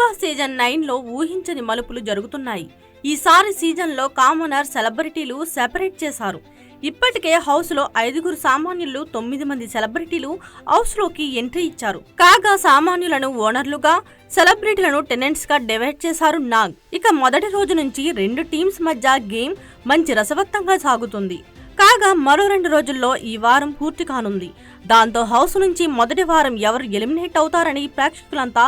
Boss season 9లో ఊహించని మలుపులు జరుగుతున్నాయి. ఈసారి సీజన్లో కామనర్ సెలబ్రిటీలు సెపరేట్ చేశారు. ఇప్పటికే హౌస్ లో 5 సామాన్యులు 9 మంది సెలబ్రిటీలు హౌస్ లోకి ఎంట్రీ ఇచ్చారు. కాగా సామాన్యులను ఓనర్లుగా, సెలబ్రిటీలను టెనెంట్స్ గా డివైడ్ చేశారు నాగ్. ఇక మొదటి రోజు నుంచి 2 టీమ్స్ మధ్య గేమ్ మంచి రసవత్తంగా సాగుతుంది. కాగా మరో 2 రోజుల్లో ఈ వారం పూర్తి కానుంది. దాంతో హౌస్ నుంచి మొదటి వారం ఎవరు ఎలిమినేట్ అవుతారని ప్రేక్షకులంతా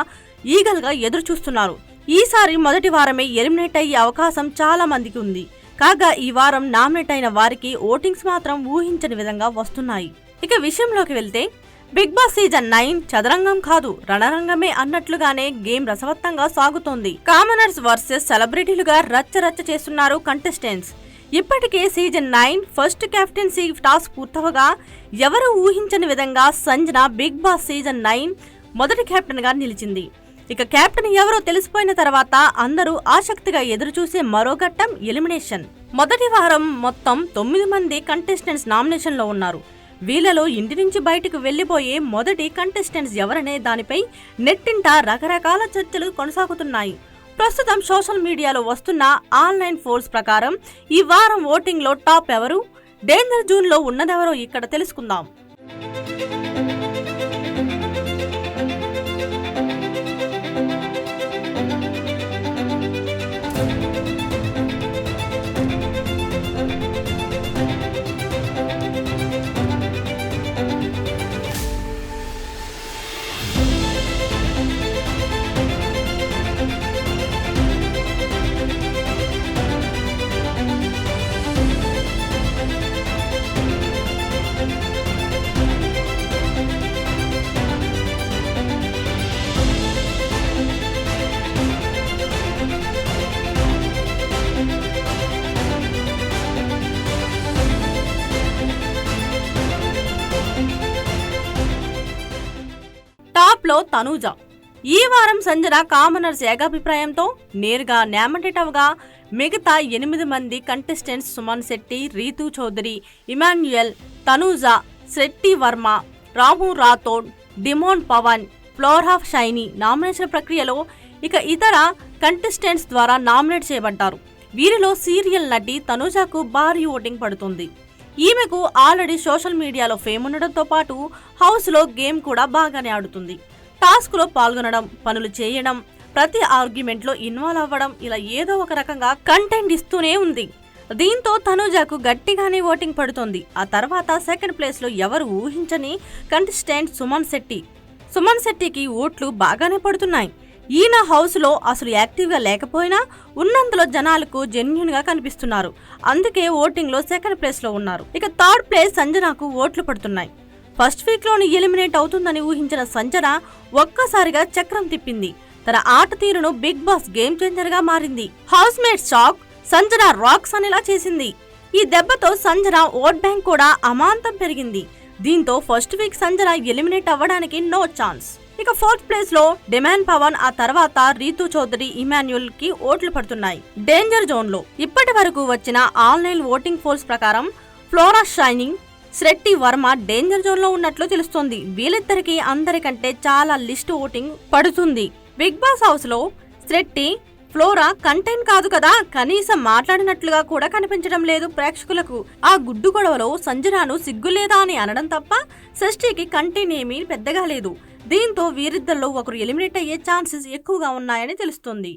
ఈగల్ గా ఎదురు చూస్తున్నారు. ఈసారి మొదటి వారమే ఎలిమినేట్ అయ్యే అవకాశం చాలా మందికి ఉంది. కాగా ఈ వారం నామినేట్ అయిన వారికి ఓటింగ్స్ మాత్రం ఊహించని విధంగా వస్తున్నాయి. ఇక విషయంలోకి వెళ్తే బిగ్ బాస్ సీజన్ 9 చదరంగం కాదు రణరంగమే అన్నట్లుగానే గేమ్ రసవత్తంగా సాగుతోంది. కామనర్స్ వర్సెస్ సెలబ్రిటీలుగా రచ్చ చేస్తున్నారు కంటెస్టెంట్స్. ఇప్పటికే సీజన్ 9 ఫస్ట్ కెప్టెన్సీ టాస్క్ పూర్తవగా ఎవరు ఊహించని విధంగా సంజన బిగ్ బాస్ సీజన్ 9 మొదటి కెప్టెన్ గా నిలిచింది. ఇక కెప్టెన్ ఎవరో తెలిసిపోయిన తర్వాత అందరూ ఆసక్తిగా ఎదురుచూసే మరో ఘట్టం ఎలిమినేషన్. మొదటి వారం మొత్తం 9 మంది కంటెస్టెంట్స్ నామినేషన్ లో ఉన్నారు. వీళ్ళలో ఇంటి నుంచి బయటకు వెళ్లిపోయే మొదటి కంటెస్టెంట్స్ ఎవరనే దానిపై నెట్టింట రకరకాల చర్చలు కొనసాగుతున్నాయి. ప్రస్తుతం సోషల్ మీడియాలో వస్తున్న ఆన్లైన్ పోల్స్ ప్రకారం ఈ వారం ఓటింగ్ లో టాప్ ఎవరు, డేంజర్ జోన్ లో ఉన్నదెవరో ఇక్కడ తెలుసుకుందాం. లో తనూజ ఈ వారం సంజన కామనర్స్ ఏకాభిప్రాయంతో నేరుగా నామినేట్ అవగా మిగతా 8 మంది contestants Suman Shetty, Rithu Chowdary, Emmanuel, Tanuja, Shetty Varma, Ramu Rathod, demon Pavan, Flora Saini nomination ప్రక్రియలో ఇక ఇతర కంటెస్టెంట్స్ ద్వారా నామినేట్ చేయబడ్డారు. వీరిలో సీరియల్ నటి తనూజకు భారీ ఓటింగ్ పడుతుంది. ఈమెకు ఆల్రెడీ సోషల్ మీడియాలో ఫేమ్ ఉండడంతో పాటు హౌస్ లో గేమ్ కూడా బాగానే ఆడుతుంది. టాస్క్ లో పాల్గొనడం, పనులు చేయడం, ప్రతి ఆర్గ్యుమెంట్ లో ఇన్వాల్వ్ అవ్వడం ఇలా ఏదో ఒక రకంగా కంటెంట్ ఇస్తూనే ఉంది. దీంతో తనూజకు గట్టిగానే ఓటింగ్ పడుతోంది. ఆ తర్వాత సెకండ్ ప్లేస్ లో ఎవరు ఊహించని కంటెస్టెంట్ సుమన్ శెట్టి. సుమన్ శెట్టికి ఓట్లు బాగానే పడుతున్నాయి. ఈయన హౌస్ లో అసలు యాక్టివ్ గా లేకపోయినా ఉన్నంతలో జనాలకు జెన్యూన్ గా కనిపిస్తున్నారు. అందుకే ఓటింగ్ లో సెకండ్ ప్లేస్ లో ఉన్నారు. ఇక థర్డ్ ప్లేస్ సంజనకు ఓట్లు పడుతున్నాయి. ఫస్ట్ వీక్ లోని ఎలిమినేట్ అవుతుందని ఊహించిన సంజన ఒక్కసారిగా చక్రం తిప్పింది. తన ఆట తీరును బిగ్ బాస్ గేమ్ చేంజర్ గా మారింది. House mates shock, Sanjana rocks అనేలా చేసింది. ఈ దెబ్బతో సంజన ఓట్ బ్యాంక్ కూడా అమాంతం పెరిగింది. దీంతో ఫస్ట్ వీక్ సంజన ఎలిమినేట్ అవ్వడానికి నో ఛాన్స్. ఇక ఫోర్త్ ప్లేస్ లో డిమాన్ పవన్, ఆ తర్వాత రీతూ చౌదరి, ఇమాన్యుయల్ కి ఓట్లు పడుతున్నాయి. డేంజర్ జోన్ లో ఇప్పటి వరకు వచ్చిన ఆన్లైన్ ఓటింగ్ పోల్స్ ప్రకారం floor of shiny, Shetty Varma danger zone లో ఉన్నట్లు తెలుస్తోంది. వీళ్ళిద్దరికి అందరికంటే చాలా లిస్ట్ ఓటింగ్ పడుతుంది. బిగ్ బాస్ హౌస్ లో శెట్టి, ఫ్లోరా కంటెంట్ కాదు కదా, కనీసం మాట్లాడినట్లుగా కూడా కనిపించడం లేదు ప్రేక్షకులకు. ఆ గుడ్డు గొడవలో సంజనాను సిగ్గులేదా అని అనడం తప్ప శెట్టికి కంటెంట్ ఏమీ పెద్దగా లేదు. దీంతో వీరిద్దరిలో ఒకరు ఎలిమినేట్ అయ్యే ఛాన్సెస్ ఎక్కువగా ఉన్నాయని తెలుస్తుంది.